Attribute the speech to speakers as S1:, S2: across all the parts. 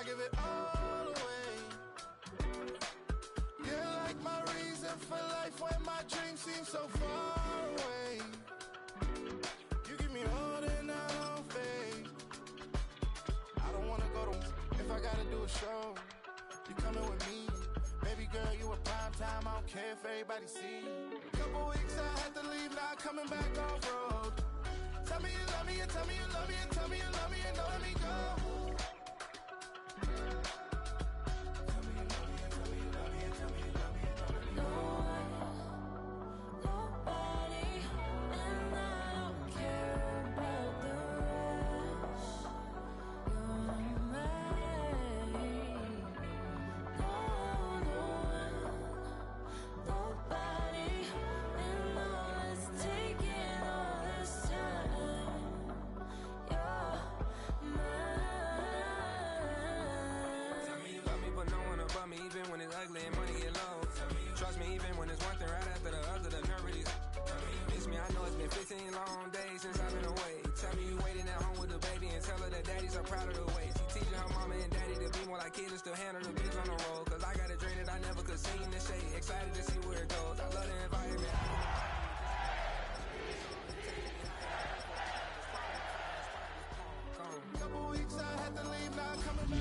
S1: I give it all away. You're like my reason for life when my dreams seem so far away. You give me holding out on faith. I don't wanna go to if I gotta do a show. You coming with me, baby girl, you a prime time. I don't care if everybody see. Couple weeks I had to leave, now coming back off road. Tell me you love me, and tell me you love me, and tell me you love me, and don't let me go.
S2: Even when it's ugly and money get low. Trust me, even when it's one thing right after the other, the nerve really miss me. I know it's been 15 long days since I've been away. Tell me you waiting at home with the baby and tell her that daddy's so proud of the way. She teaching her mama and daddy to be more like kids and still handle the bitch on the road. Cause I got a dream that I never could see in the shade. Excited to see where it goes. I love the environment.
S1: Couple weeks I had to leave, now coming back.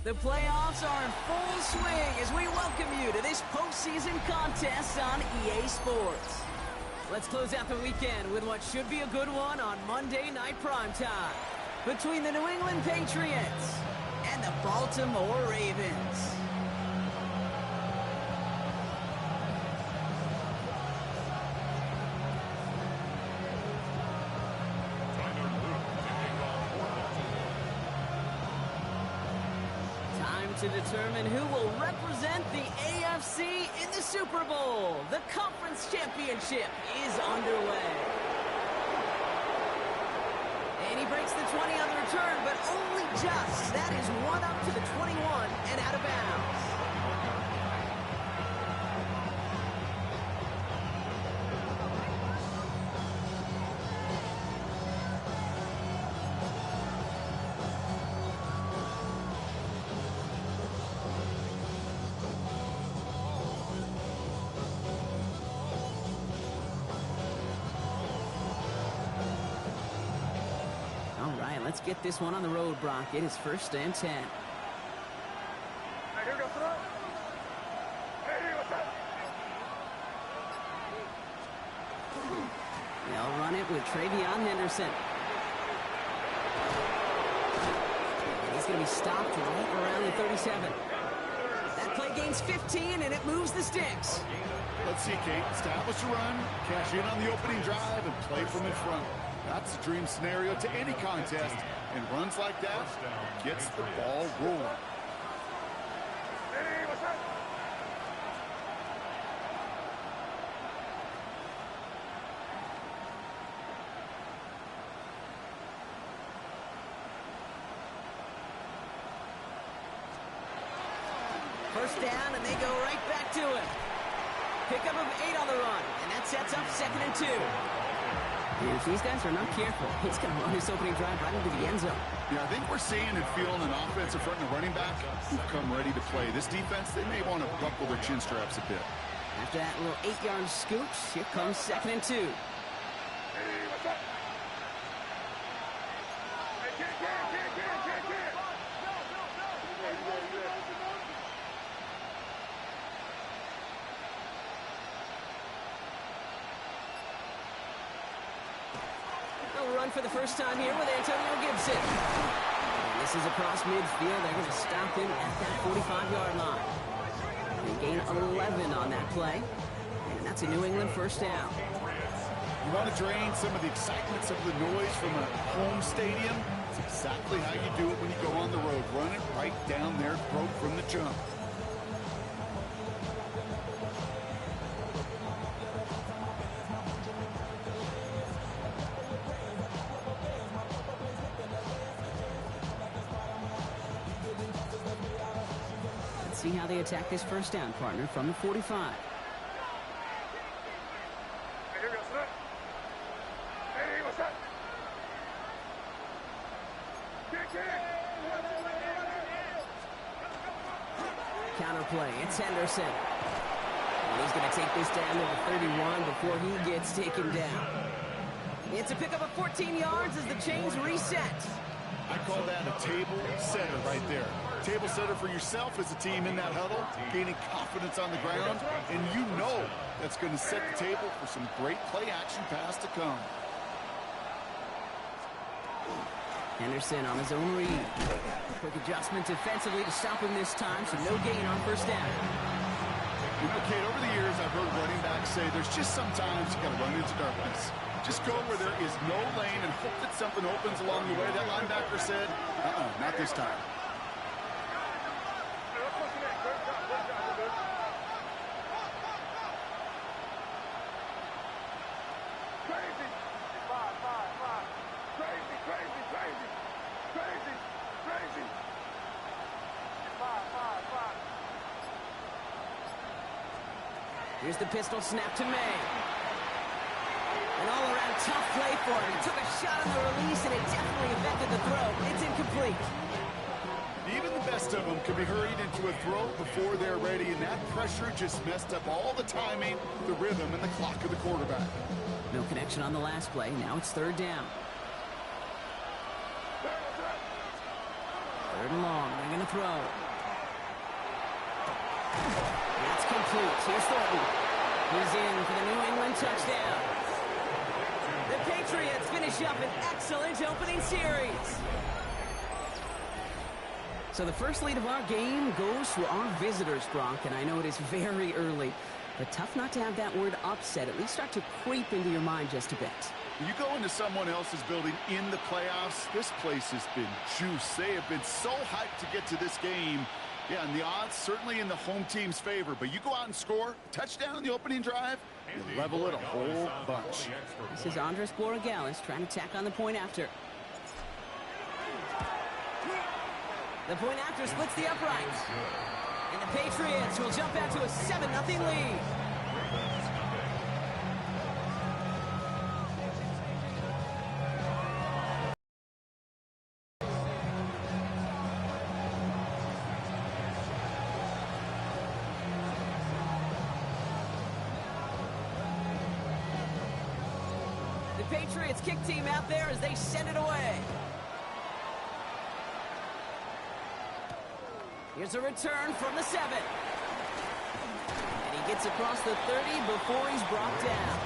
S3: The playoffs are in full swing as we welcome you to this postseason contest on EA Sports. Let's close out the weekend with what should be a good one on Monday Night Primetime between the New England Patriots and the Baltimore Ravens. To determine who will represent the AFC in the Super Bowl. The conference championship is underway. And he breaks the 20 on the return, but only just. That is one up to the 21 and out of bounds. Let's get this one on the road, Brock. It is 1st and 10. They'll run it with Travion Henderson. And he's going to be stopped right around the 37. That play gains 15, and it moves the sticks.
S4: Let's see, Kate. Establish a run, cash in on the opening drive, and play from in front. That's a dream scenario to any contest, and runs like that gets the ball rolling.
S5: Hey, what's up?
S3: First down, and they go right back to it. Pickup of 8 on the run, and that sets up 2nd and 2. And if these guys are not careful, he's going to run his opening drive right into the end zone.
S4: Yeah, I think we're seeing and feeling an offensive front and a running back who've come ready to play. This defense, they may want to buckle their chin straps a bit.
S3: After that little 8-yard scoop, here comes 2nd and 2.
S5: Hey, what's up? Hey, get.
S3: They'll run for the first time here with Antonio Gibson. And this is across midfield. They're going to stop him at that 45-yard line. They gain 11 on that play. And that's a New England first down.
S4: You want to drain some of the excitement, some of the noise from a home stadium? It's exactly how you do it when you go on the road. Run it right down their throat from the jump.
S3: see how they attack this first down, partner, from the 45. Counter play. It's Henderson. And he's going to take this down to the 31 before he gets taken down. It's a pickup of 14 yards as the chains reset.
S4: I call that a table setter right there. Table setter for yourself as a team in that huddle, gaining confidence on the ground, and you know that's going to set the table for some great play-action pass to come.
S3: Henderson on his own read. Quick adjustment defensively to stop him this time, so no gain on first down.
S4: You know, Kate, over the years, I've heard running backs say there's just sometimes you got to run into darkness. Just go where there is no lane and hope that something opens along the way. That linebacker said, not this time.
S3: Here's the pistol snap to May. An all-around tough play for him. He took a shot on the release, and it definitely affected the throw. It's incomplete.
S4: Even the best of them can be hurried into a throw before they're ready, and that pressure just messed up all the timing, the rhythm, and the clock of the quarterback.
S3: No connection on the last play. Now it's third down. Third and long. They're going to throw. That's complete. Here's Thornton. He's in for the New England touchdown. The Patriots finish up an excellent opening series. So the first lead of our game goes to our visitors, Gronk, and I know it is very early, but tough not to have that word upset at least start to creep into your mind just a bit.
S4: You go into someone else's building in the playoffs, this place has been juice. They have been so hyped to get to this game. Yeah, and the odds certainly in the home team's favor, but you go out and score a touchdown in the opening drive, you level it a whole bunch.
S3: This is Andres Borregales trying to tack on the point after. The point after splits the uprights. And the Patriots will jump out to a 7-0 lead. The Patriots kick team out there as they send it away. Here's a return from the 7. And he gets across the 30 before he's brought down.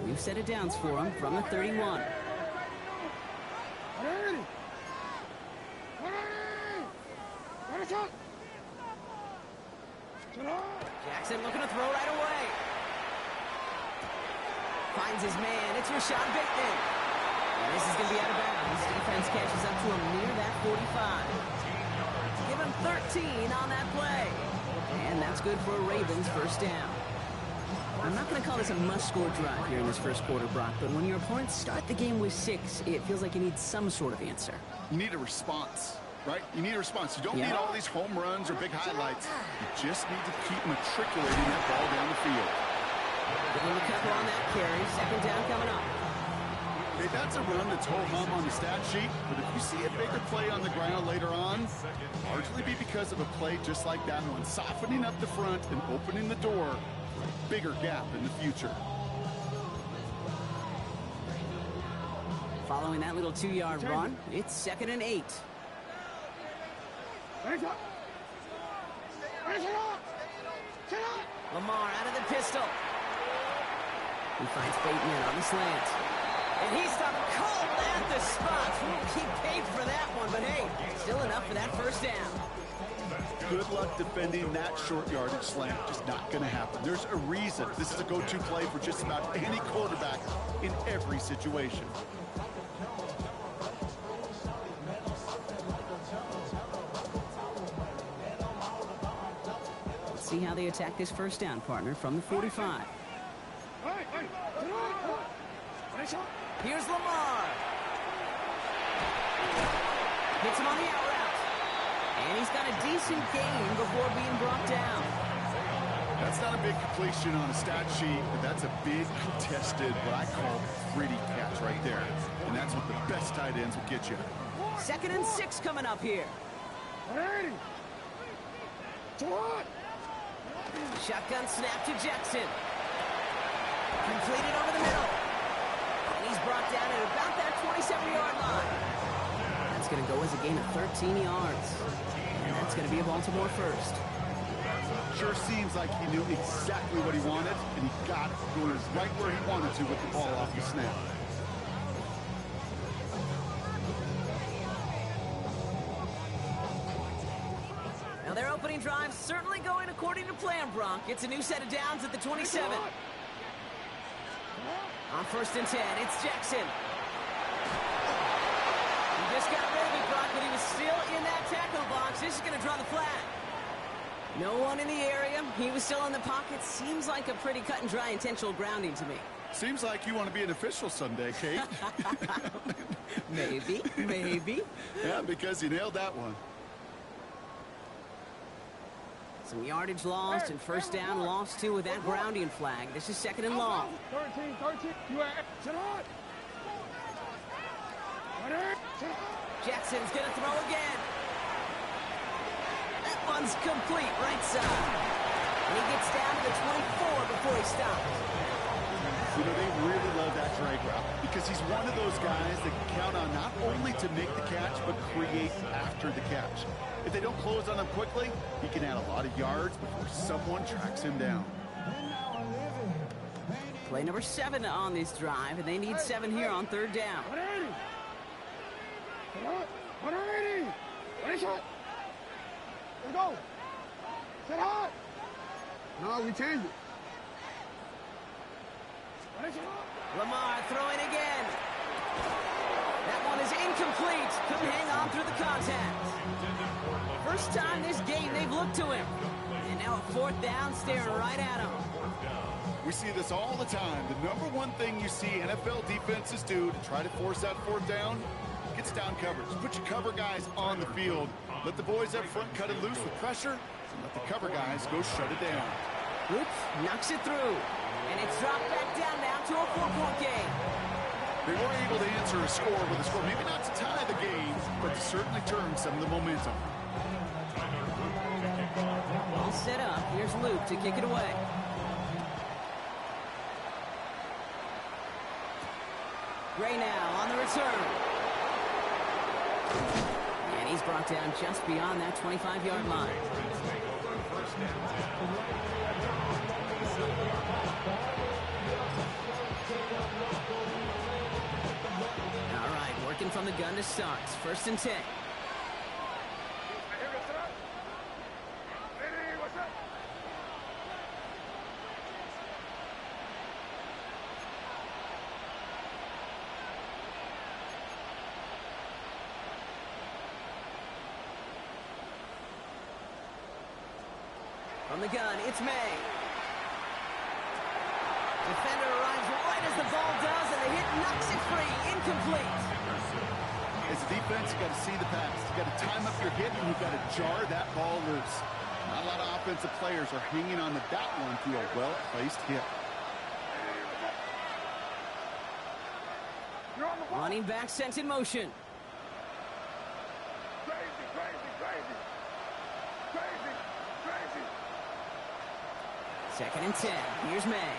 S3: New set of downs for him from the 31. Jackson looking to throw right away. Finds his man. It's Rashad Bateman. And this is going to be out of bounds. Defense catches up to him near that 45. Give him 13 on that play. And that's good for a Ravens first down. I'm not going to call this a must-score drive here in this first quarter, Brock, but when your opponents start the game with 6, it feels like you need some sort of answer.
S4: You need a response, right? You need a response. You don't need all these home runs or big highlights. You just need to keep matriculating that ball down the field.
S3: Give him a couple on that carry. Second down coming up.
S4: Okay, that's a run that's ho-hum on the stat sheet, but if you see a bigger play on the ground later on, largely be because of a play just like that one, softening up the front and opening the door. Bigger gap in the future.
S3: Following that little 2-yard run, it's 2nd and 8. Lamar out of the pistol. He finds Bateman on the slant. And he's stopped cold at the spot. He paid for that one, but hey, still enough for that first down.
S4: Good luck defending that short yardage slant. Just not going to happen. There's a reason this is a go-to play for just about any quarterback in every situation.
S3: see how they attack this first down, partner, from the 45. Here's Lamar. Hits him on the out route. And he's got a decent gain before being brought down.
S4: That's not a big completion on a stat sheet, but that's a big contested, what I call pretty catch right there. And that's what the best tight ends will get you.
S3: 2nd and 6 coming up here. Shotgun snap to Jackson. Completed over the middle. And he's brought down at about that 27-yard line. That's going to go as a gain of 13 yards. And that's going to be a Baltimore first.
S4: Sure seems like he knew exactly what he wanted, and he got it. Going right where he wanted to with the ball off the snap.
S3: Now their opening drive certainly going according to plan, Bronk. It's a new set of downs at the 27. On 1st and 10, it's Jackson. He just got rid of it, Bronk, but he was still in that tackle box. This is going to draw the flag. No one in the area. He was still in the pocket. Seems like a pretty cut and dry intentional grounding to me.
S4: Seems like you want to be an official someday, Kate.
S3: Maybe, maybe.
S4: Yeah, because you nailed that one.
S3: Some yardage lost and first down lost too with that grounding flag. This is 2nd and long.
S5: 13. You are sit on.
S3: Jackson's going to throw again. That one's complete right side. And he gets down to the 24 before he stops.
S4: You know, they really love that drag route because he's one of those guys that can count on not only to make the catch, but create after the catch. If they don't close on him quickly, he can add a lot of yards before someone tracks him down.
S3: Play number 7 on this drive, and they need 7 here on 3rd down.
S5: 180. Ready, shot. Let's go. Set hot. No, we changed it. Ready, shot.
S3: Lamar throwing again. That one is incomplete. Couldn't hang on through the contact. First time this game they've looked to him. And now a 4th down staring right at him.
S4: We see this all the time. The number one thing you see NFL defenses do to try to force that 4th down, gets down coverage. Put your cover guys on the field. Let the boys up front cut it loose with pressure, and let the cover guys go shut it down.
S3: Oops, knocks it through. And it's dropped back down now to a 4-point game.
S4: They were able to answer a score with a score, maybe not to tie the game, but to certainly turn some of the momentum.
S3: All set up. Here's Luke to kick it away. Gray now on the return. And he's brought down just beyond that 25-yard line. All right, working from the gun to start. 1st and 10. From the gun, it's May. Defender arrives right as the ball does, and the hit knocks it free. Incomplete.
S4: As a defense, you got to see the pass. You got to time up your hit, and you've got to jar that ball loose. Not a lot of offensive players are hanging on to that one through a well-placed hit.
S3: Running back sent in motion.
S5: Crazy.
S3: 2nd and 10. Here's May.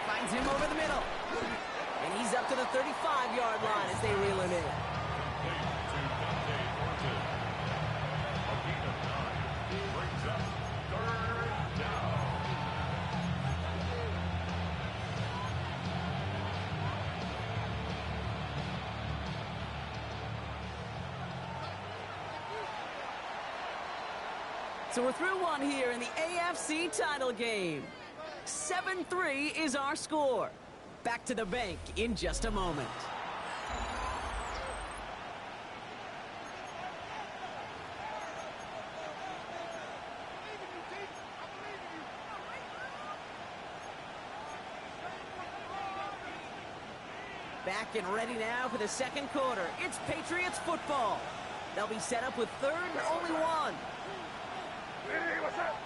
S3: Finds him over the middle. And he's up to the 35-yard line as they reel him in. So we're through one here in the AFC title game. 7-3 is our score. Back to the bank in just a moment. Back and ready now for the second quarter. It's Patriots football. They'll be set up with third and only one.
S5: Hey, what's up?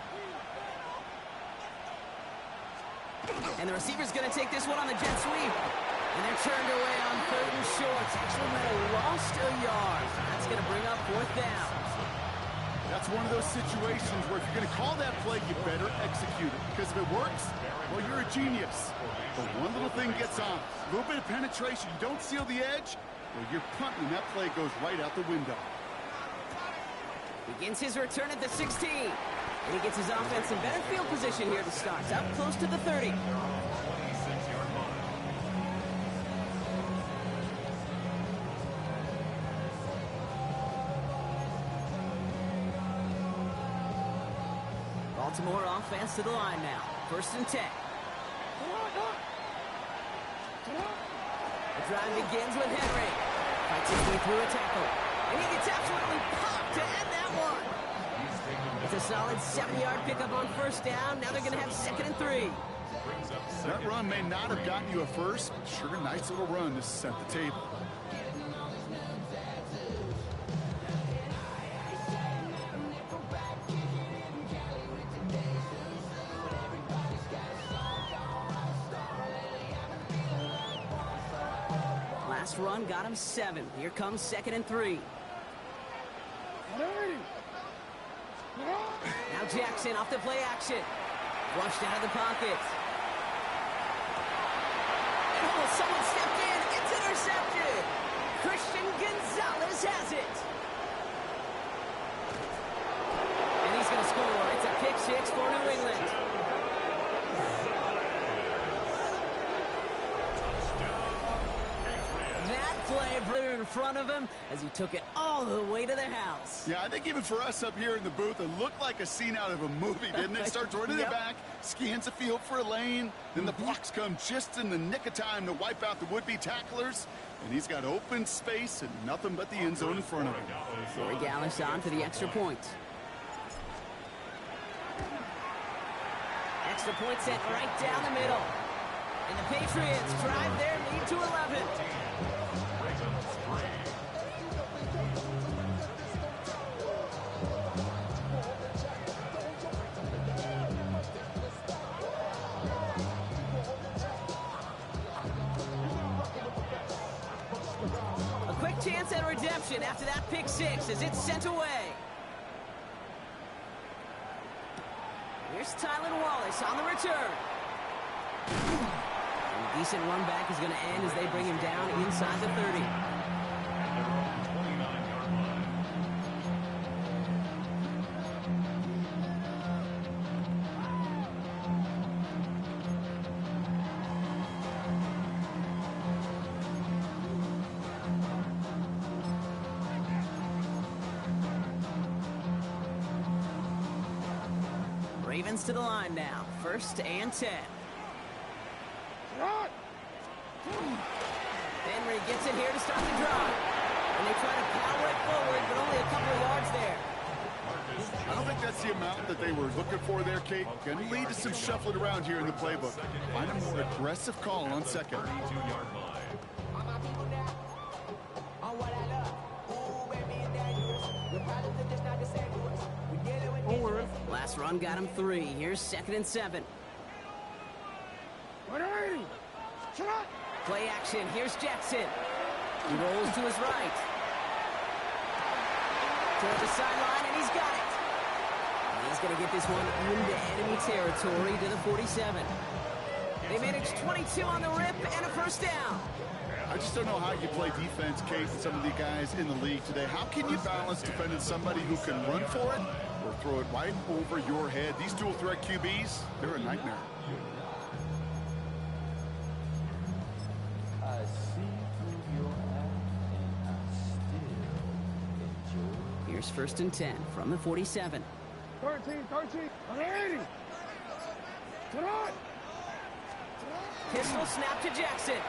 S3: And the receiver's going to take this one on the jet sweep. And they're turned away on third and short. Actually might have lost a yard. That's going to bring up fourth down.
S4: That's one of those situations where if you're going to call that play, you better execute it. Because if it works, well, you're a genius. But one little thing gets on. A little bit of penetration. You don't seal the edge, well, you're punting. That play goes right out the window.
S3: Begins his return at the 16. And he gets his offense in better field position here to start. Up close to the 30. Baltimore offense to the line now. First and 10. The drive begins with Henry. Fights his way through a tackle. And he gets absolutely popped to end that one. It's a solid 7-yard pickup on first down. Now they're going to have second and 3.
S4: That run may not have gotten you a first, but sure a nice little run to set the table.
S3: Last run got him 7. Here comes second and 3. Now Jackson off the play action. Flushed out of the pocket. And oh, someone stepped in. It's intercepted. Christian Gonzalez has it. And he's going to score. It's a pick 6 for New England. Play in front of him as he took it all the way to the house.
S4: Yeah, I think even for us up here in the booth, it looked like a scene out of a movie, didn't it? Starts running it back, scans the field for a lane, then the blocks come just in the nick of time to wipe out the would-be tacklers, and he's got open space and nothing but the end zone in front of him.
S3: Corey Gallis on for the extra point. Extra point set right down the middle. And the Patriots drive their lead to 11. Chance at redemption after that pick 6 as it's sent away. Here's Tylan Wallace on the return. And a decent run back is going to end as they bring him down inside the 30. Ravens to the line now. First and 10. Henry gets it here to start the drive. And they try to power it forward, but only a couple of yards there.
S4: I don't think that's the amount that they were looking for there, Kate. Going to lead to some shuffling around here in the playbook. Find a more aggressive call on second.
S3: Last run got him 3. Here's second and 7. Play action. Here's Jackson. He rolls to his right. Toward the sideline, and he's got it. And he's going to get this one into enemy territory to the 47. They managed 22 on the rip and a first down.
S4: I just don't know how you play defense, Kate, and some of the guys in the league today. How can you balance defending somebody who can run for it or throw it right over your head? These dual threat QBs, they're a nightmare.
S3: Here's first and 10 from the 47.
S5: 13.
S3: Pistol snap to Jackson.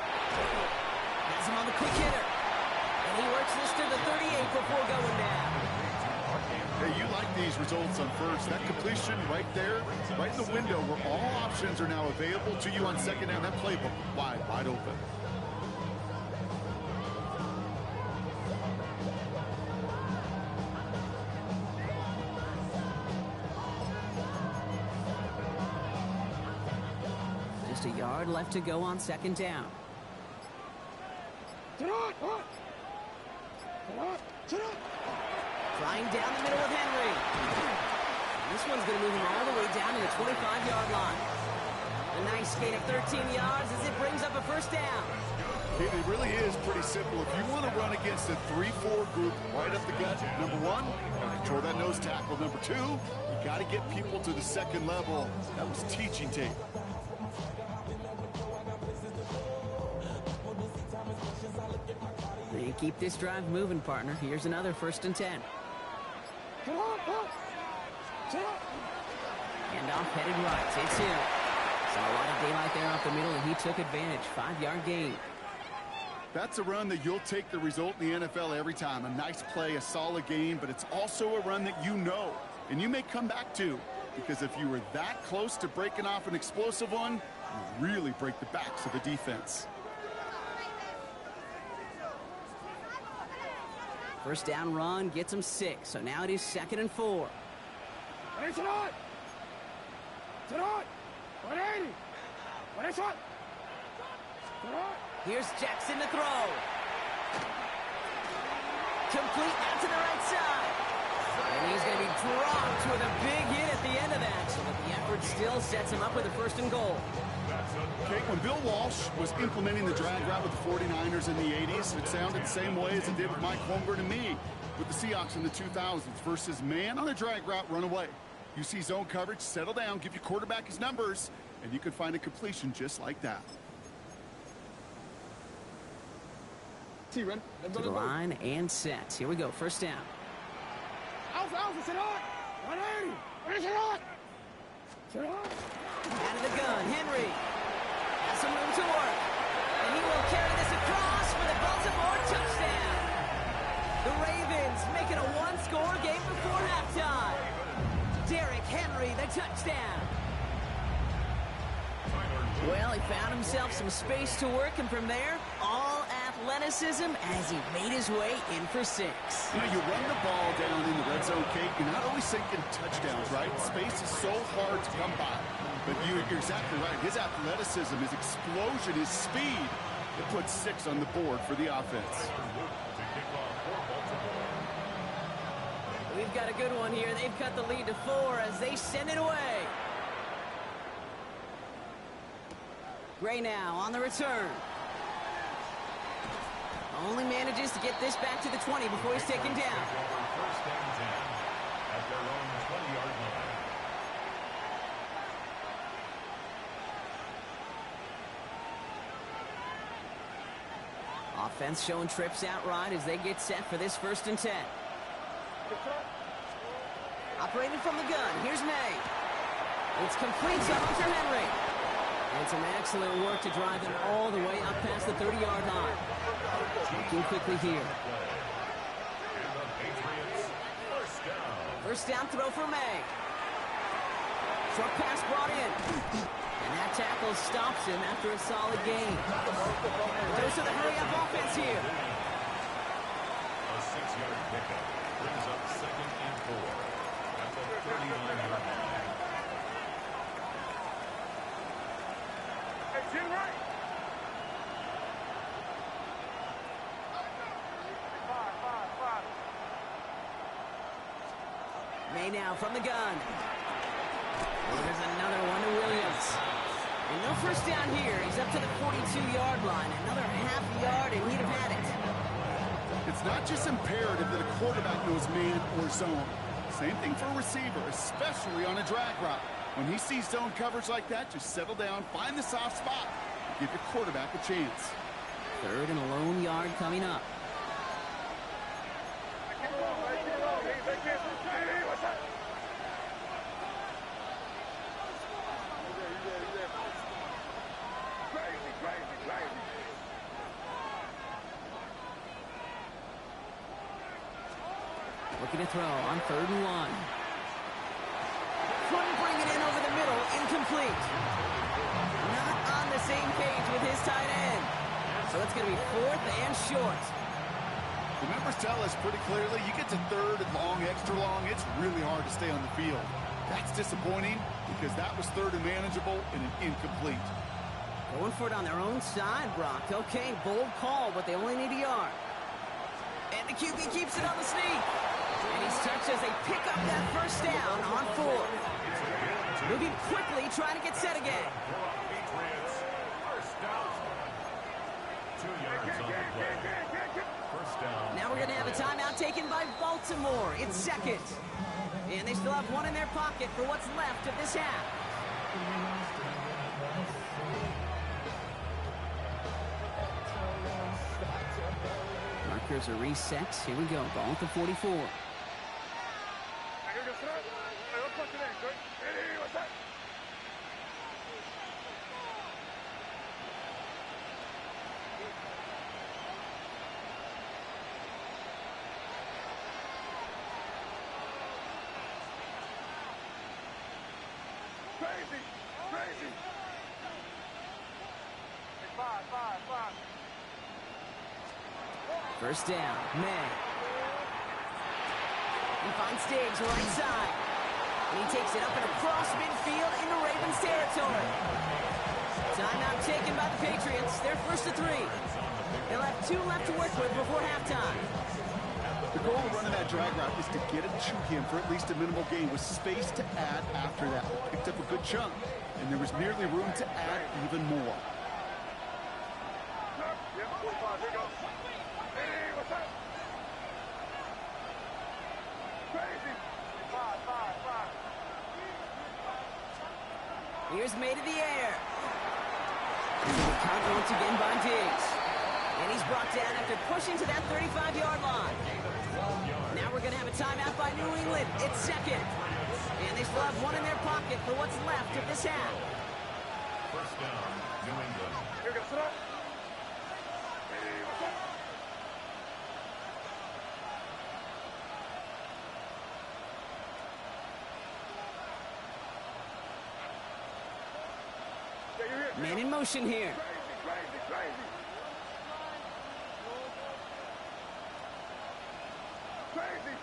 S3: Has him on the quick hitter. And he works this to the 38 before going down.
S4: Hey, you like these results on first. That completion right there, right in the window where all options are now available to you on second down. That playbook wide open.
S3: Just a yard left to go on second down. Flying down the middle with Henry. This one's going to move him all the way down to the 25-yard line. A nice gain of 13 yards as it brings up a first down.
S4: It really is pretty simple. If you want to run against a 3-4 group right up the gut, number one, control that nose tackle. Number two, you got to get people to the second level. That was teaching tape.
S3: They keep this drive moving, partner. Here's another 1st and 10. And off headed right. It's him. Saw a lot of daylight there off the middle, and he took advantage. 5-yard gain.
S4: That's a run that you'll take the result in the NFL every time. A nice play, a solid game, but it's also a run that you know, and you may come back to, because if you were that close to breaking off an explosive one, you really break the backs of the defense.
S3: First down run gets him 6, so now it is 2nd and 4. Here's Jackson to throw. Complete out to the right side. And he's going to be dropped with a big hit at the end of that, so that the effort still sets him up with a 1st and goal.
S4: Okay, when Bill Walsh was implementing the drag route with the 49ers in the 80s, it sounded the same way as it did with Mike Holmgren and me with the Seahawks in the 2000s versus man on a drag route, run away. You see zone coverage, settle down, give your quarterback his numbers, and you can find a completion just like that.
S3: To the line and set. Here we go, 1st down. Out of the gun, Henry has some room to work, and he will carry this across for the Baltimore touchdown. The Ravens make it a 1-score game before halftime. Derrick Henry, the touchdown. Well, he found himself some space to work, and from there, all athleticism as he made his way in for 6.
S4: You know, you run the ball down in the red zone, Kate, you're not always thinking touchdowns, right? Space is so hard to come by. But you're exactly right. His athleticism, his explosion, his speed, it puts 6 on the board for the offense.
S3: We've got a good one here. They've cut the lead to 4 as they send it away. Gray now on the return. Only manages to get this back to the 20 before he's taken down.
S6: First and 10 at their own 20-yard line.
S3: Offense showing trips out right as they get set for this 1st and 10. Operated from the gun. Here's May. It's complete to Hunter Henry. And some excellent work to drive him all the way up past the 30-yard line. Looking quickly here. First down throw for May. Short pass brought in. And that tackle stops him after a solid gain. Goes to the hurry-up offense here.
S6: A 6-yard pickup brings up 2nd and 4 at the 39-yard line.
S3: May now from the gun. Well, there's another one to Williams. And no first down here. He's up to the 42-yard line. Another half yard, and he'd have had it.
S4: It's not just imperative that a quarterback knows man or zone. Same thing for a receiver, especially on a drag route. When he sees zone coverage like that, just settle down, find the soft spot, and give your quarterback a chance.
S3: 3rd and a lone yard coming up. Looking to throw on 3rd and 1. Couldn't bring it in over the middle. Incomplete. Not on the same page with his tight end. So it's going to be 4th and short.
S4: The numbers tell us pretty clearly, you get to 3rd and long, extra long, it's really hard to stay on the field. That's disappointing because that was 3rd and manageable and an incomplete.
S3: Going for it on their own side, Brock. Okay, bold call, but they only need a yard. And the QB keeps it on the sneak. And he's touched as they pick up that first down on 4. Moving quickly, trying to get set again.
S6: Patriots, first down. 2 yards on the play. First down.
S3: Now we're going to have a timeout taken by Baltimore. It's second. And they still have one in their pocket for what's left of this half. Markers are reset. Here we go. Ball at the 44.
S5: Crazy. Five.
S3: First down, May. He finds Diggs right side. And he takes it up and across midfield into Ravens territory. Timeout taken by the Patriots. They're first to 3. They'll have 2 left to work with before halftime.
S4: The goal of running that drag route is to get it to him for at least a minimal gain with space to add after that. Picked up a good chunk, and there was nearly room to add even more.
S3: Here's May to the air. Count once again by Diggs. And he's brought down after pushing to that 35-yard line. Now we're going to have a timeout by New England. It's second. And they still have one in their pocket for what's left of this half.
S6: First down, New England.
S3: Man in motion here.
S5: Crazy.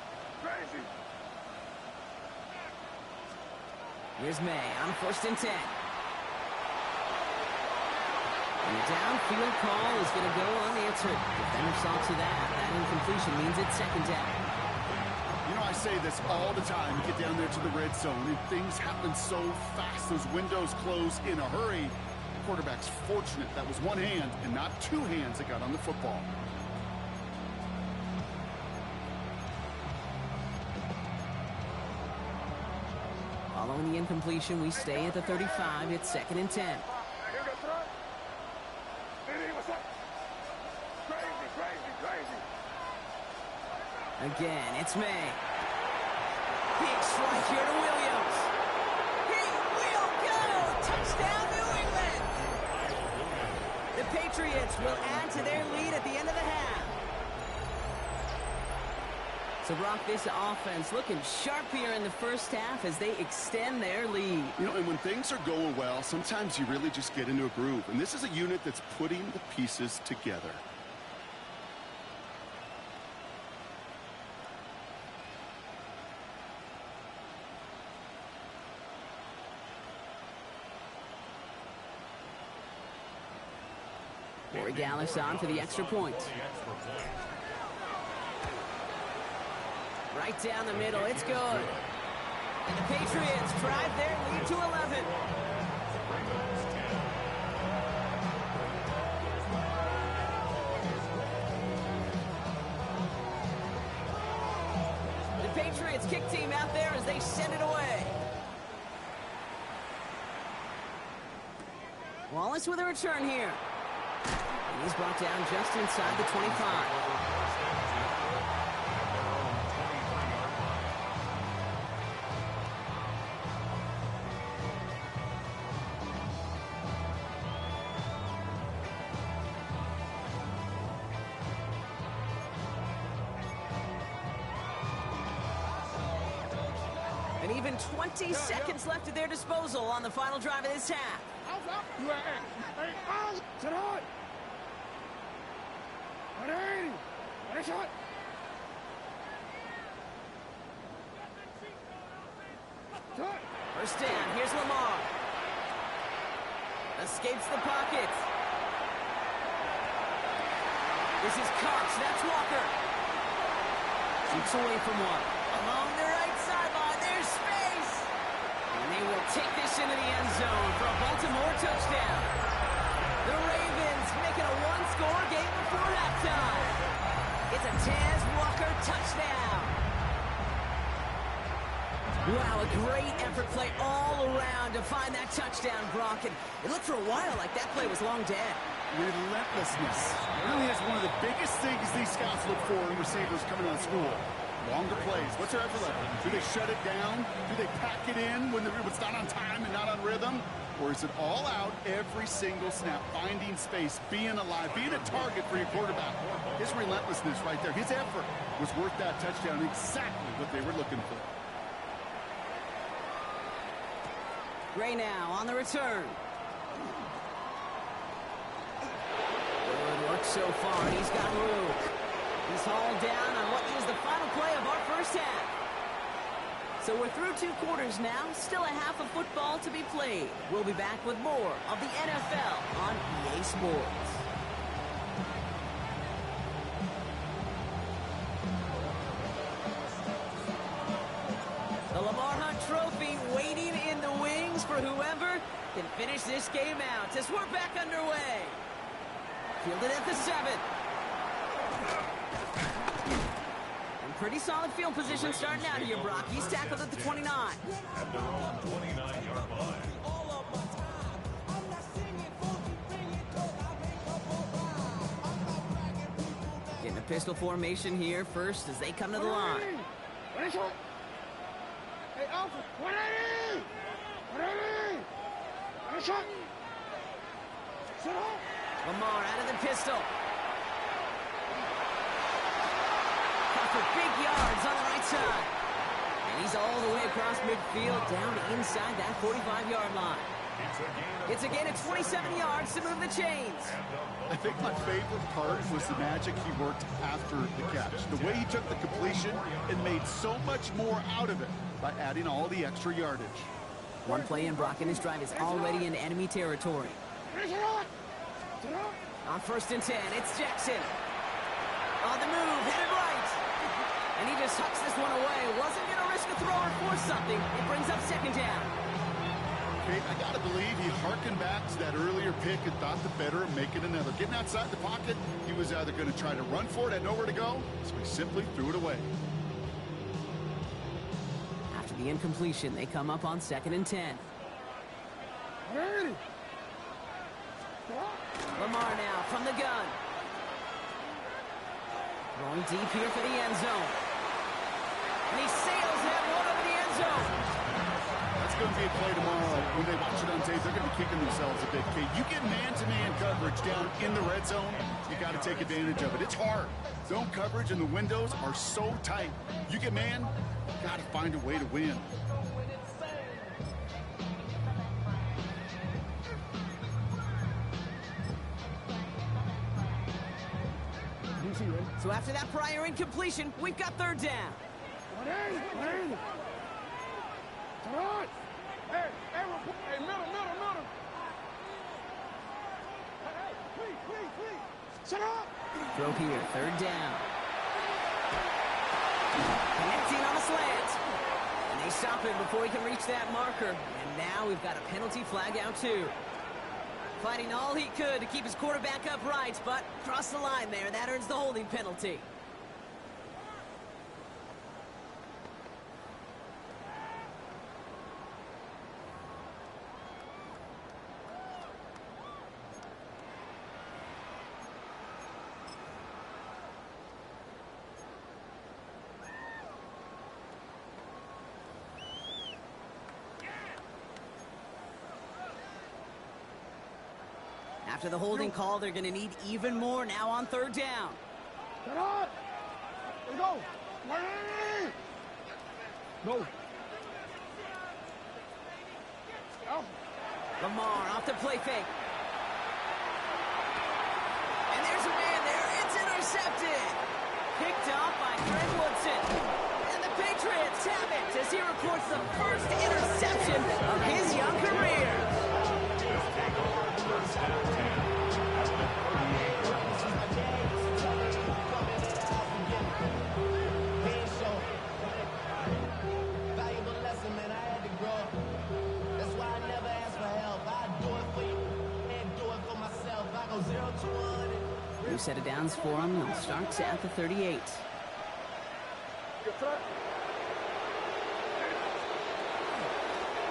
S3: Here's May on 1st and 10. And the downfield call is going to go unanswered. Defender saw to that. That incompletion means it's second down.
S4: You know, I say this all the time. You get down there to the red zone, and things happen so fast. Those windows close in a hurry. Quarterback's fortunate that was one hand and not 2 hands that got on the football.
S3: Following the incompletion, we stay at the 35. It's 2nd and 10. Again, it's May. Big strike here to Williams. He will go! Touchdown, New England! The Patriots will add to their lead at the end of the half. So, Brock, this offense looking sharp here in the first half as they extend their lead.
S4: You know, and when things are going well, sometimes you really just get into a groove. And this is a unit that's putting the pieces together.
S3: Corey Gallis on for the extra point. Right down the middle, it's good. And the Patriots drive their lead to 11. The Patriots kick team out there as they send it away. Wallace with a return here. And he's brought down just inside the 25. And even 20 seconds left at their disposal on the final drive of this half. First down, here's Lamar. Escapes the pocket. This is Cox. That's Walker. Shoots away from one. Along the right sideline. There's space. And they will take this into the end zone for a Baltimore touchdown. The Ravens make it a one-score game before halftime. It's a Taz Walker touchdown. Wow, a great effort play all around to find that touchdown, Brock. And it looked for a while like that play was long dead.
S4: Relentlessness really is one of the biggest things these scouts look for in receivers coming out of school. Longer plays. What's their effort level? Do they shut it down? Do they pack it in when it's not on time and not on rhythm? Or is it all out every single snap, finding space, being alive, being a target for your quarterback? His relentlessness right there, his effort was worth that touchdown, exactly what they were looking for.
S3: Gray now on the return. Good work so far. He's got room. He's hauled down on what is the final play of our first half. So we're through 2 quarters now. Still a half of football to be played. We'll be back with more of the NFL on EA Sports. The Lamar Hunt Trophy waiting in the wings for whoever can finish this game out as we're back underway. Fielded at the 7. And pretty solid field position starting out here, Brock. He's tackled at the 29.
S6: At their own 29-yard line.
S3: Getting a pistol formation here first as they come to the line.
S5: Hey, Alpha, 180! 180! On a shot! Sit up!
S3: Lamar out of the pistol. Caught for big yards on the right side. And he's all the way across midfield down inside that 45-yard line. It's a gain of 27 yards to move the chains.
S4: I think my favorite part was the magic he worked after the catch. The way he took the completion and made so much more out of it by adding all the extra yardage.
S3: One play in, Brock, and his drive is already in enemy territory. On 1st and 10, it's Jackson. On the move, headed right. And he just hucks this one away. Wasn't going to risk a throw or force something. It brings up 2nd down.
S4: Okay, I got to believe he harkened back to that earlier pick and thought the better of making another. Getting outside the pocket, he was either going to try to run for it, had nowhere to go, so he simply threw it away.
S3: After the incompletion, they come up on 2nd and 10. Lamar now from the gun. Going deep here for the end zone. And he sails that one over the end zone.
S4: That's going to be a play tomorrow. When they watch it on tape, they're going to be kicking themselves a bit, Kate. You get man-to-man coverage down in the red zone, you got to take advantage of it. It's hard. Zone coverage and the windows are so tight. You get man, you got to find a way to win.
S3: So after that prior incompletion, we've got 3rd down.
S5: Hey, middle. Hey, please. Shut up!
S3: Throw here, 3rd down. Connecting on a slant. And they stop him before he can reach that marker. And now we've got a penalty flag out too. Fighting all he could to keep his quarterback upright, but crossed the line there. That earns the holding penalty. After the holding call, they're going to need even more now on 3rd down.
S5: Get on! Let's go! Go!
S3: Lamar off the play fake. And there's a man there. It's intercepted. Picked off by Trent Woodson. And the Patriots have it as he reports the first interception of his young career. New set of downs for him. It starts at the 38.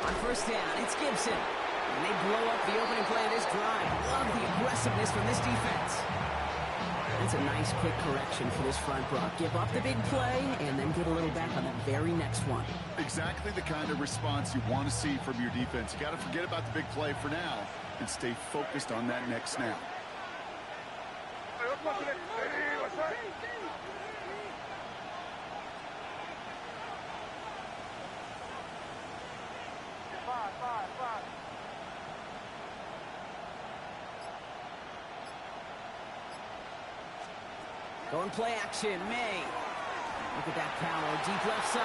S3: On first down, it's Gibson. And they blow up the opening play of this drive. Love the aggressiveness from this defense. That's a nice quick correction for this front, Brock. Give up the big play and then get a little back on the very next one.
S4: Exactly the kind of response you want to see from your defense. You got to forget about the big play for now and stay focused on that next snap.
S3: Going play action, May. Look at that power, deep left side.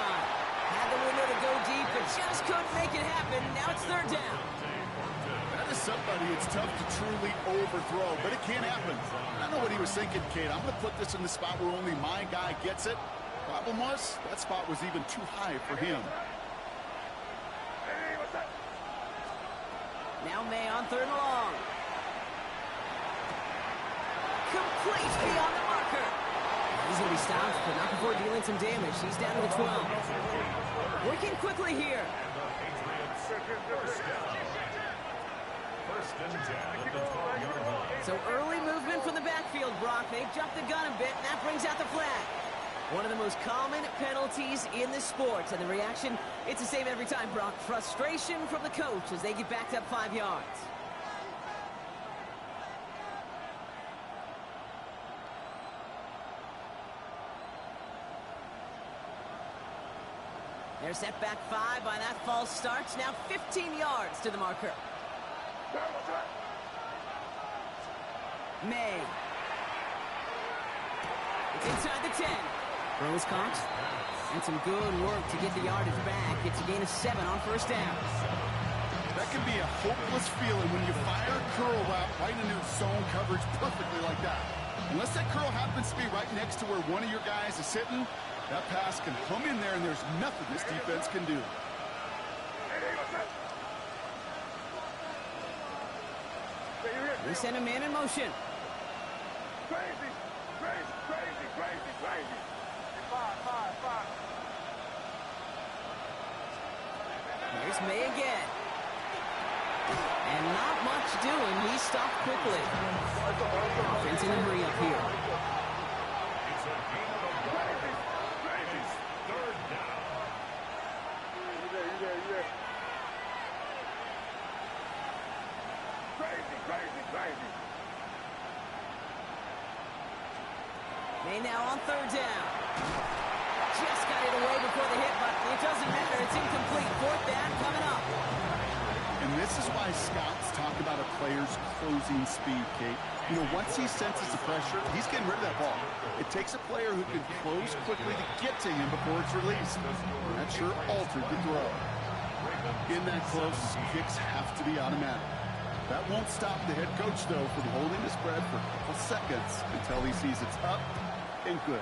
S3: Had the window to go deep, but just couldn't make it happen. Now it's third down.
S4: That is somebody it's tough to truly overthrow, but it can happen. I don't know what he was thinking, Kate. I'm going to put this in the spot where only my guy gets it. Problem was, that spot was even too high for him.
S3: Now May on third and long. Complete beyond the marker. He's going to be stopped, but not before dealing some damage. He's down to the 12. Working quickly here. So early movement from the backfield, Brock. They've jumped the gun a bit, and that brings out the flag. One of the most common penalties in the sport. And the reaction, it's the same every time, Brock. Frustration from the coach as they get backed up 5 yards. They're set back 5 by that false start. Now 15 yards to the marker. May. It's inside the 10. Throw is caught. And some good work to get the yardage back. It's a gain of 7 on first down.
S4: That can be a hopeless feeling when you fire a curl route right into zone coverage perfectly like that. Unless that curl happens to be right next to where one of your guys is sitting, that pass can come in there and there's nothing this defense can do.
S3: They send a man in motion.
S5: Crazy, crazy, crazy, crazy, crazy. Five.
S3: Here's May again. And not much doing. He stopped quickly. Offense in a hurry up here.
S5: Crazy.
S3: May now on third down. Just got it away before the hit, but it doesn't matter. It's incomplete. Fourth down coming up.
S4: And this is why scouts talk about a player's closing speed, Kate. You know, once he senses the pressure, he's getting rid of that ball. It takes a player who can close quickly to get to him before it's released. That sure altered the throw. In that close, kicks have to be automatic. That won't stop the head coach, though, from holding the spread for a couple seconds until he sees it's up and good.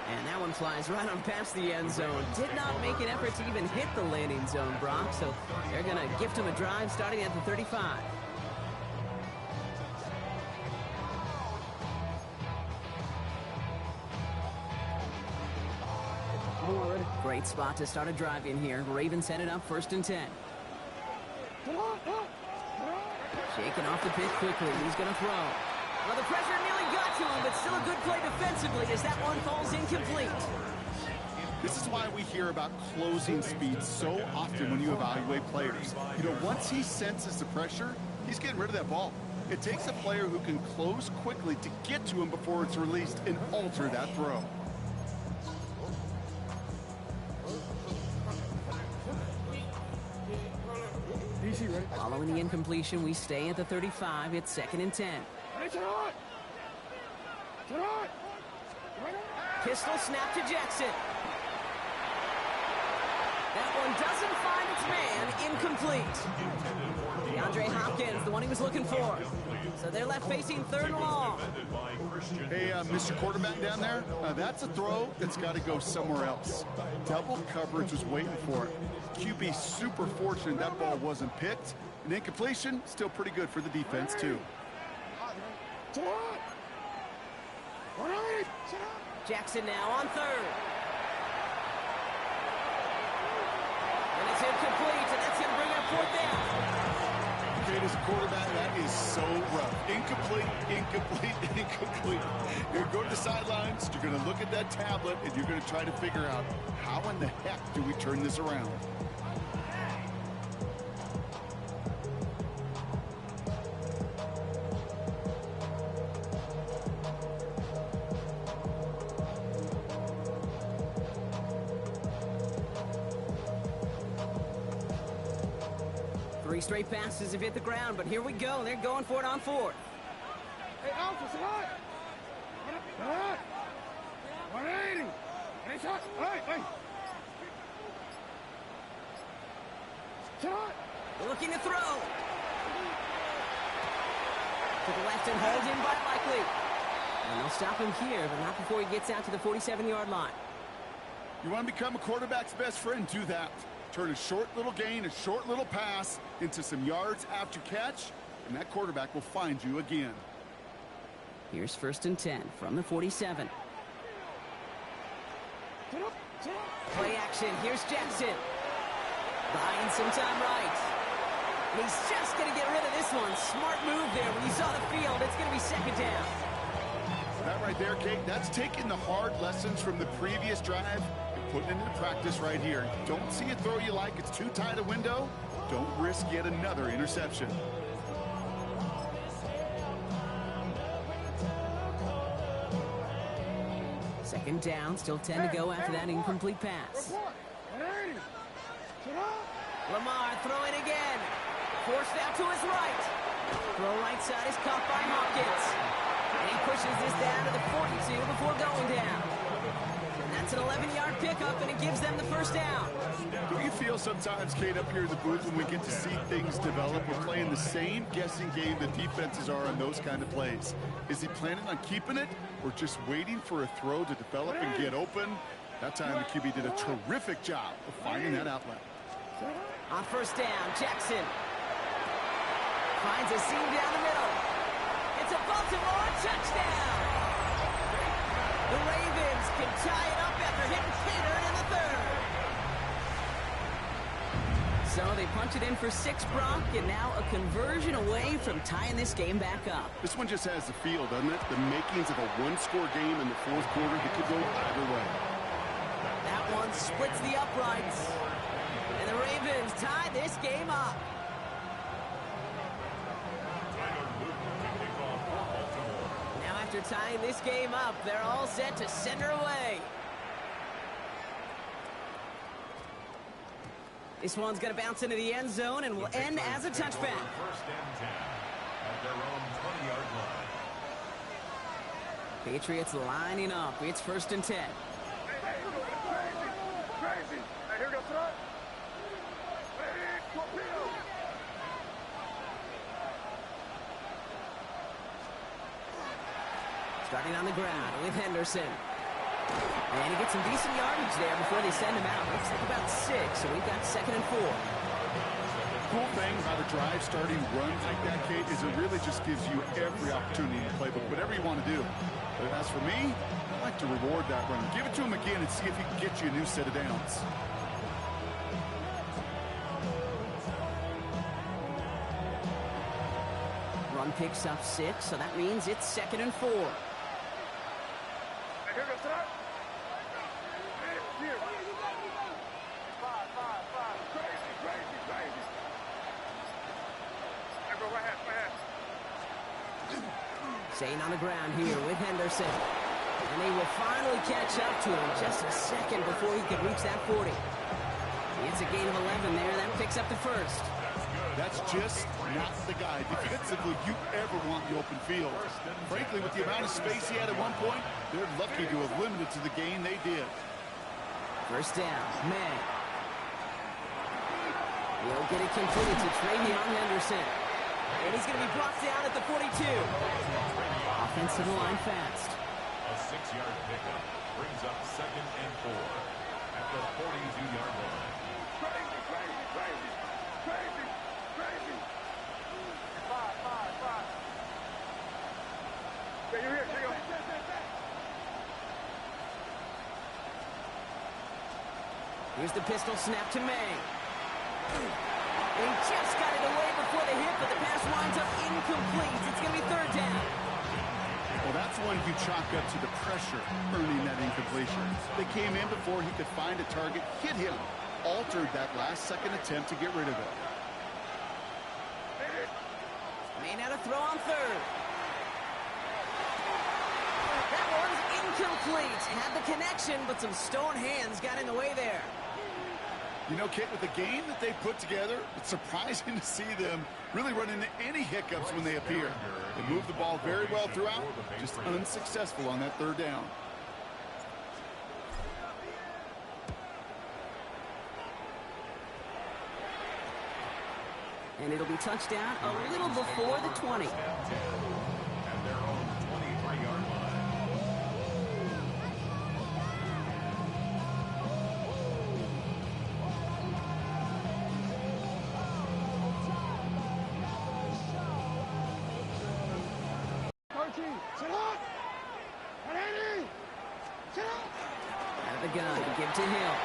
S3: And that one flies right on past the end zone. Did not make an effort to even hit the landing zone, Brock. So they're going to gift him a drive starting at the 35. Great spot to start a drive in here. Ravens headed up 1st and 10. Shaking off the pitch quickly. He's going to throw. Well, the pressure nearly got to him, but still a good play defensively as that one falls incomplete.
S4: This is why we hear about closing speed so often when you evaluate players. You know, once he senses the pressure, he's getting rid of that ball. It takes a player who can close quickly to get to him before it's released and alter that throw.
S3: Following the incompletion, we stay at the 35. It's 2nd and 10. Pistol snap to Jackson. That one doesn't find its man. Incomplete. DeAndre Hopkins, the one he was looking for. So they're left facing 3rd and long.
S4: Hey, Mr. Quarterback down there, that's a throw that's got to go somewhere else. Double coverage was waiting for it. QB super fortunate that ball wasn't picked, An incompletion, still pretty good for the defense, too.
S3: Jackson now on third. And it's incomplete, and that's going to bring up fourth down.
S4: Kate, as a quarterback, that is so rough. Incomplete, incomplete, incomplete. You're going to go to the sidelines, you're going to look at that tablet, and you're going to try to figure out how in the heck do we turn this around.
S3: Three straight passes have hit the ground, but here we go. They're going for it on fourth.
S5: Hey, Alpha, sit high. High. 180. Hey, shot. Hey. Sit high.
S3: Looking to throw. To the left and hauled in by Likely. And they'll stop him here, but not before he gets out to the 47-yard line.
S4: You want to become a quarterback's best friend, do that. Turn a short little gain, a short little pass into some yards after catch, and that quarterback will find you again.
S3: Here's 1st and 10 from the 47. Play action. Here's Jackson. Buying some time right. He's just going to get rid of this one. Smart move there. When you saw the field, it's going to be second down.
S4: That right there, Kate, that's taking the hard lessons from the previous drive and putting it into practice right here. Don't see a throw you like. It's too tight a window. Don't risk yet another interception.
S3: Second down, still 10 to go after that incomplete pass. Lamar throwing again. Forced out to his right. Throw right side is caught by Hopkins. And he pushes this down to the 42 before going down. And that's an 11-yard pickup, and it gives them the first down.
S4: Do you feel sometimes, Kate, up here in the booth when we get to see things develop, we're playing the same guessing game the defenses are on those kind of plays? Is he planning on keeping it or just waiting for a throw to develop and get open? That time the QB did a terrific job of finding that outlet.
S3: On first down, Jackson finds a seam down the middle. It's a Baltimore touchdown. The Ravens can tie it up after hitting Cater in the third. So they punch it in for 6, Brock, and now a conversion away from tying this game back up.
S4: This one just has the feel, doesn't it? The makings of a one-score game in the fourth quarter that could go either way.
S3: That one splits the uprights. And the Ravens tie this game up. Now after tying this game up, they're all set to send her away. This one's going to bounce into the end zone and will end as a touchback.
S6: 1st and 10 at their own 20-yard line.
S3: Patriots lining up. It's 1st and 10.
S5: Crazy. Hey, here goes front. Hey, torpedo.
S3: Starting on the ground with Henderson. And he gets some decent yardage there before they send him out. Looks like about 6, so we've got 2nd and 4.
S4: Cool thing about a drive starting run like that, Kate, is it really just gives you every opportunity to play, but whatever you want to do. But as for me, I like to reward that run. Give it to him again and see if he can get you a new set of downs.
S3: Run picks up 6, so that means it's 2nd and 4.
S5: Hey, here goes front. Here. 5. Crazy. Hey, bro, right hand.
S3: Staying on the ground here with Henderson. And they will finally catch up to him just a second before he could reach that 40. It's a gain of 11 there. That picks up the first.
S4: That's just not the guy defensively you ever want the open field. Frankly, with the amount of space he had at one point, they're lucky to have limited to the gain they did.
S3: First down, man. He'll get it completed to Travion Henderson. And he's going to be brought down at the 42. Offensive line fast.
S6: A 6-yard pickup brings up 2nd and 4 at the 42-yard line.
S5: Crazy.
S3: Here's the pistol snap to May. He just got it away before the hit, but the pass winds up incomplete. It's going to be third down.
S4: Well, that's one you chalk up to the pressure earning that incompletion. They came in before he could find a target, hit him, altered that last-second attempt to get rid of it.
S3: May now to throw on third. That one's incomplete. Had the connection, but some stone hands got in the way there.
S4: You know, Kit, with the game that they put together, it's surprising to see them really run into any hiccups when they appear. They move the ball very well throughout, just unsuccessful on that third down.
S3: And it'll be touchdown a little before the 20.
S6: At their own 23-yard line.
S3: Out of the gun, give to Hill.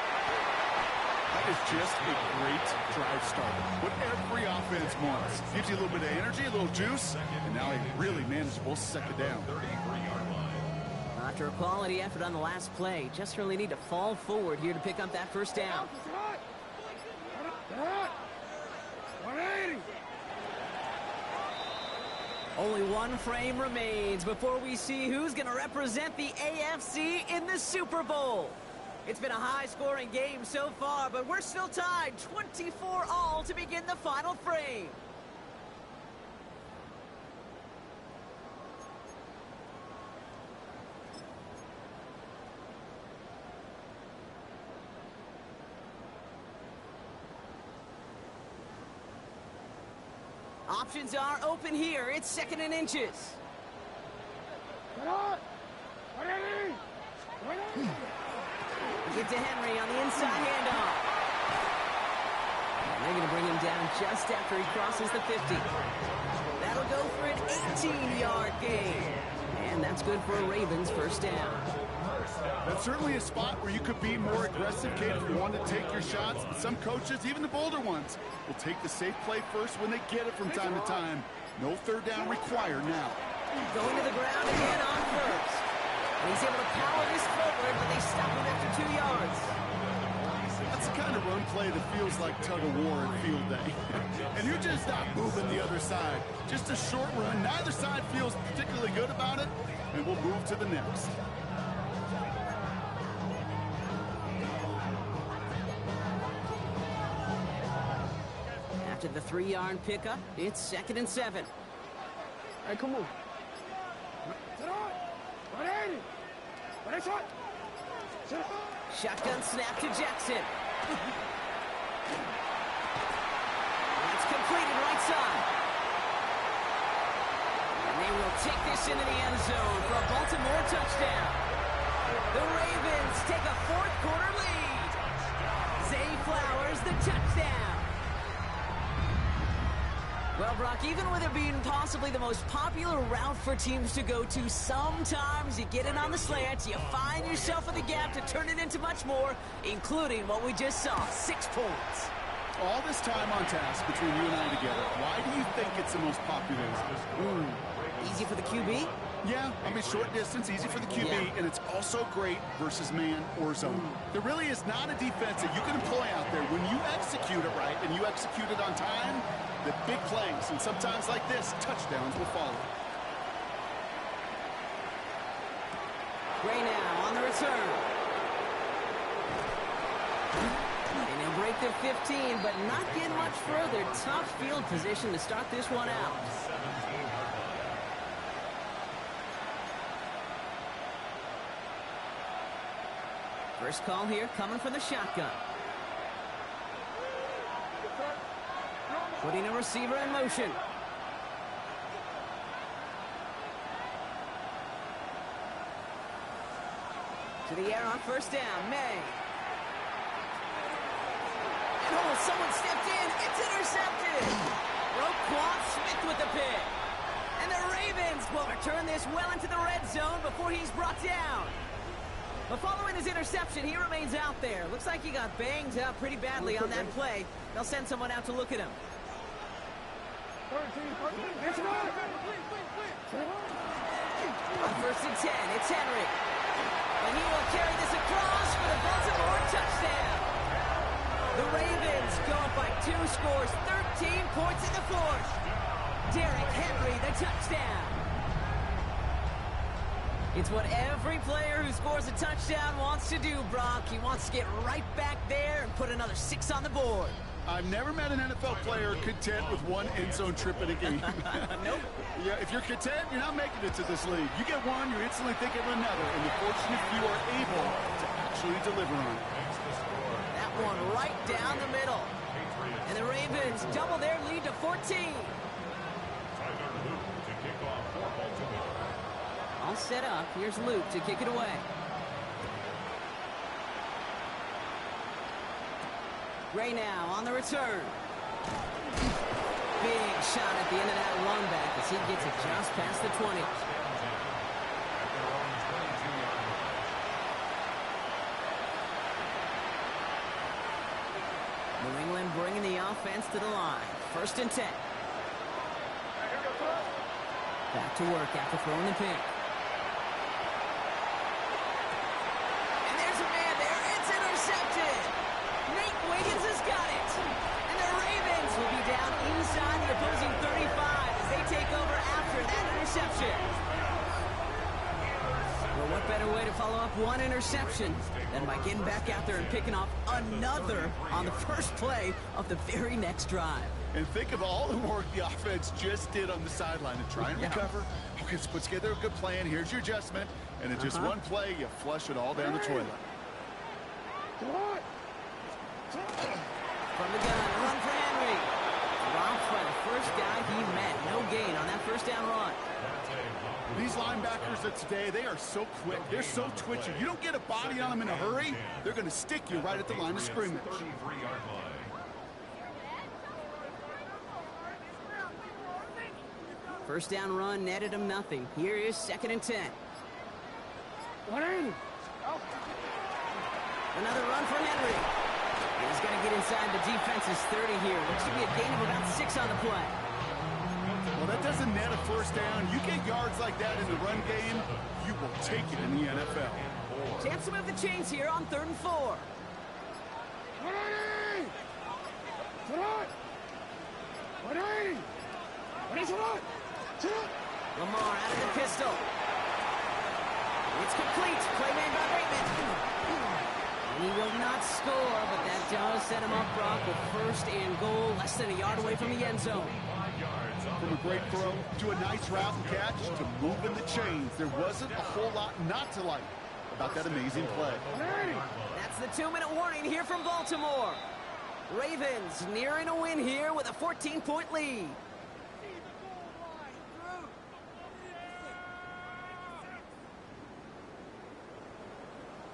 S4: That is just a great drive starter. What every offense wants. Gives you a little bit of energy, a little juice, and now a really manageable second down.
S6: 33-yard line.
S3: After a quality effort on the last play, just really need to fall forward here to pick up that first down. Only one frame remains before we see who's going to represent the AFC in the Super Bowl. It's been a high-scoring game so far, but we're still tied 24-all to begin the final frame. Options are open here. It's second and inches. Get to Henry on the inside handoff. And they're going to bring him down just after he crosses the 50. That'll go for an 18-yard gain. And that's good for a Ravens first down.
S4: That's certainly a spot where you could be more aggressive, Kate, if you want to take your shots. But some coaches, even the bolder ones, will take the safe play first when they get it from time to time. No third down required now.
S3: Going to the ground again on first. And he's able to power this forward, but they stop him after 2 yards.
S4: That's the kind of run play that feels like tug-of-war at field day. And you're just not moving the other side. Just a short run. Neither side feels particularly good about it, and we'll move to the next.
S3: After the 3-yard pickup, it's second and 7.
S5: Hey, come on.
S3: Shotgun snap to Jackson. It's completed right side. And they will take this into the end zone for a Baltimore touchdown. The Ravens take a fourth-quarter lead. Zay Flowers, the touchdown. Well, Brock, even with it being possibly the most popular route for teams to go to, sometimes you get it on the slant, you find yourself in the gap to turn it into much more, including what we just saw, 6 points.
S4: All this time on task between you and I together, why do you think it's the most popular?
S3: Easy for the QB?
S4: Yeah, I mean, short distance, easy for the QB, and it's also great versus man or zone. There really is not a defense that you can employ out there. When you execute it right and you execute it on time, the big plays, and sometimes like this, touchdowns will follow.
S3: Gray now on the return. And he'll break the 15, but not get much further. Tough field position to start this one out. First call here coming from the shotgun. Putting a receiver in motion. To the air on first down, May. And oh, someone stepped in. It's intercepted. Roquan Smith with the pick. And the Ravens will return this well into the red zone before he's brought down. But following his interception, he remains out there. Looks like he got banged up pretty badly on that play. They'll send someone out to look at him. On 1st and 10, it's Henry. And he will carry this across for the Baltimore touchdown. The Ravens go up by 2 scores, 13 points in the 4th. Derrick Henry, the touchdown. It's what every player who scores a touchdown wants to do, Brock. He wants to get right back there and put another 6 on the board.
S4: I've never met an NFL player content with one end zone trip in a game.
S3: Nope.
S4: Yeah, if you're content, you're not making it to this league. You get one, you're instantly thinking of another, and the fortunate few are able to actually deliver on it.
S3: That one right down the middle. And the Ravens double their lead to 14. All set up. Here's Luke to kick it away. Ray now on the return. Big shot at the end of that run back as he gets it just past the 20. New England bringing the offense to the line. 1st and 10. Back to work after throwing the pick. And there's a man there. It's intercepted. Nate Wiggins has got it. And the Ravens will be down inside the opposing 35 as they take over after that interception. Well, what better way to follow up one interception than by getting back out there and picking off another on the first play of the very next drive.
S4: And think of all the work the offense just did on the sideline to try and recover. Okay, let's put together a good plan. Here's your adjustment. And in just one play, you flush it all down the toilet.
S3: From the gun, run for Henry. Dropped by the first guy he met. No gain on that first down run.
S4: These linebackers of today, they are so quick. They're so twitchy. You don't get a body on them in a hurry, they're going to stick you right at the line of scrimmage.
S3: First down run netted him nothing. Here is 2nd and 10. Another run for Henry. He's going to get inside the defense's 30 here. Looks to be a gain of about 6 on the play.
S4: Well, that doesn't net a first down. You get yards like that in the run game, you will take it in the NFL.
S3: Chance to move the chains here on 3rd and 4. Lamar out of the pistol. It's complete. Play made by Raymond. And he will not score, but that does set him up, Brock, with 1st and goal, less than a yard away from the end zone.
S4: From a great throw to a nice route and catch to moving the chains, there wasn't a whole lot not to like about that amazing play.
S3: That's the 2-minute warning here from Baltimore. Ravens nearing a win here with a 14-point lead.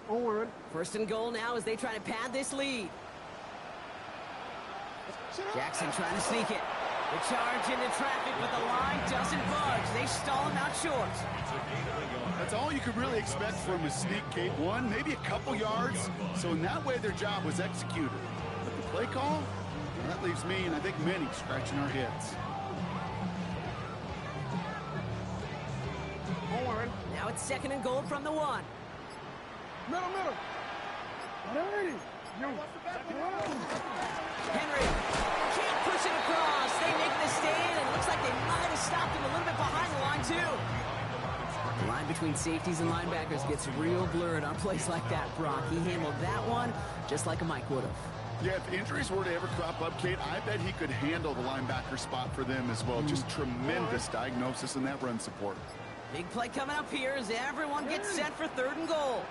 S5: Onward.
S3: 1st and goal now as they try to pad this lead. Jackson trying to sneak it. The charge into traffic, but the line doesn't budge. They stall him out short.
S4: That's all you could really expect from a sneak, Kate. One, maybe a couple yards. So in that way, their job was executed. But the play call, well, that leaves me and I think many scratching our heads.
S5: Onward.
S3: Now it's 2nd and goal from the 1.
S5: Middle.
S3: Henry can't push it across. They make the stand, and it looks like they might have stopped him a little bit behind the line, too. The line between safeties and linebackers gets real blurred on plays like that, Brock. He handled that one just like a Mike would have.
S4: Yeah, if injuries were to ever crop up, Kate, I bet he could handle the linebacker spot for them as well. Just tremendous diagnosis in that run support.
S3: Big play coming up here as everyone gets set for 3rd and goal.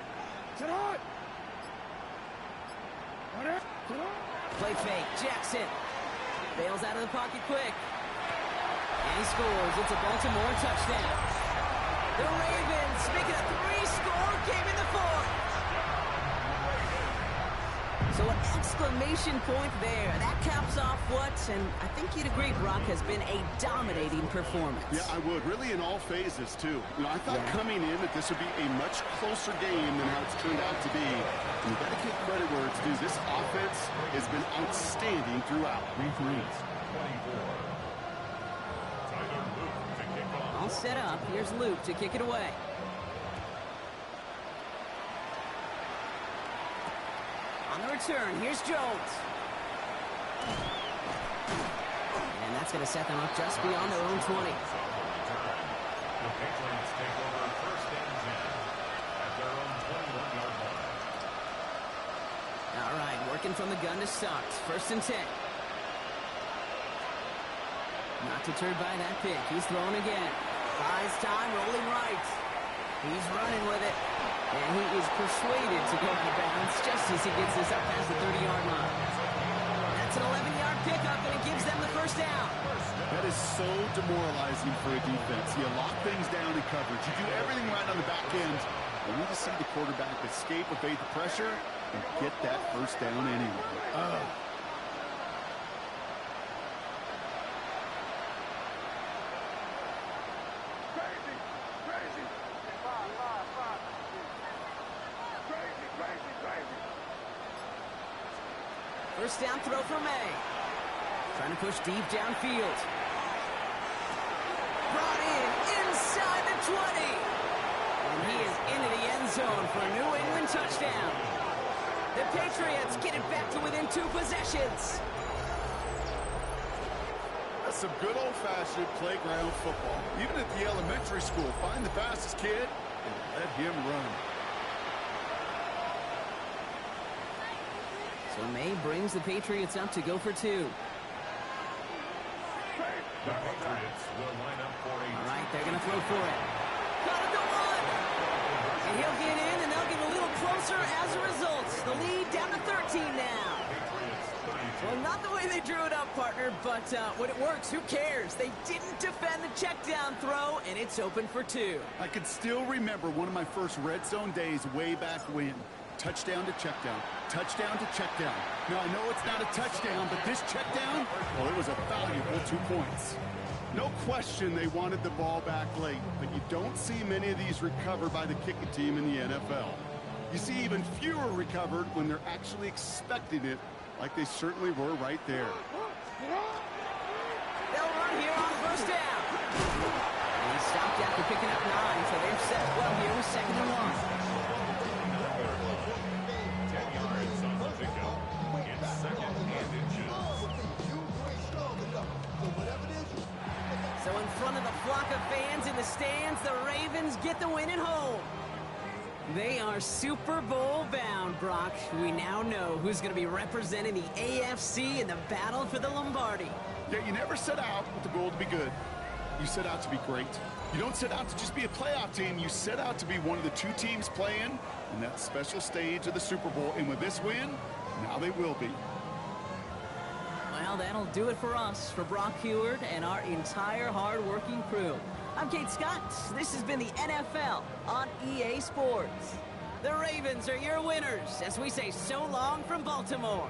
S3: Play fake. Jackson bails out of the pocket quick. And he scores. It's a Baltimore touchdown. The Ravens make it a 3-score game in the 4th. So an exclamation point there. That caps off what, and I think you'd agree, Brock, has been a dominating performance.
S4: Yeah, I would. Really in all phases, too. You know, I thought coming in that this would be a much closer game than how it's turned out to be. And you've got to give credit where it's due. This offense has been outstanding throughout.
S3: All set up. Here's Luke to kick it away. On the return, here's Jones. And that's going to set them up just beyond their own 20.
S6: The Patriots take over first and 10 at their own 21-yard line.
S3: All right, working from the gun to start. First and 10. Not deterred by that pick. He's throwing again. Buys time, rolling right. He's running with it. And he is persuaded to go out of bounds just as he gets this up past the 30-yard line. That's an 11-yard pickup, and it gives them the first down.
S4: That is so demoralizing for a defense. You lock things down in coverage. You do everything right on the back end. You need to see the quarterback escape, evade the pressure, and get that first down anyway.
S3: First down throw for May. Trying to push deep downfield. Brought in inside the 20. And he is into the end zone for a New England touchdown. The Patriots get it back to within 2 possessions.
S4: That's some good old-fashioned playground football. Even at the elementary school, find the fastest kid and let him run.
S3: So May brings the Patriots up to go for 2.
S6: The Patriots will line up for a...
S3: All right, they're going to throw for it. Got it to 1. And he'll get in, and they'll get a little closer as a result. The lead down to 13 now. Well, not the way they drew it up, partner, but when it works, who cares? They didn't defend the check down throw, and it's open for 2.
S4: I can still remember one of my first red zone days way back when. Touchdown to check down. Touchdown to check down. Now, I know it's not a touchdown, but this check down, well, it was a valuable 2 points. No question they wanted the ball back late, but you don't see many of these recovered by the kicking team in the NFL. You see even fewer recovered when they're actually expecting it, like they certainly were right there.
S3: They'll run here on first down. And he stopped after picking up 9, so they're set well here with 2nd and 1.
S6: 10 yards on the pickup. It's 2nd and inches.
S3: So in front of the flock of fans in the stands, the Ravens get the win at home. They are Super Bowl bound, Brock. We now know who's going to be representing the AFC in the battle for the Lombardi.
S4: Yeah, you never set out with the goal to be good. You set out to be great. You don't set out to just be a playoff team. You set out to be one of the 2 teams playing in that special stage of the Super Bowl. And with this win, now they will be.
S3: Well, that'll do it for us, for Brock Heward and our entire hard-working crew. I'm Kate Scott. This has been the NFL on EA Sports. The Ravens are your winners as we say so long from Baltimore.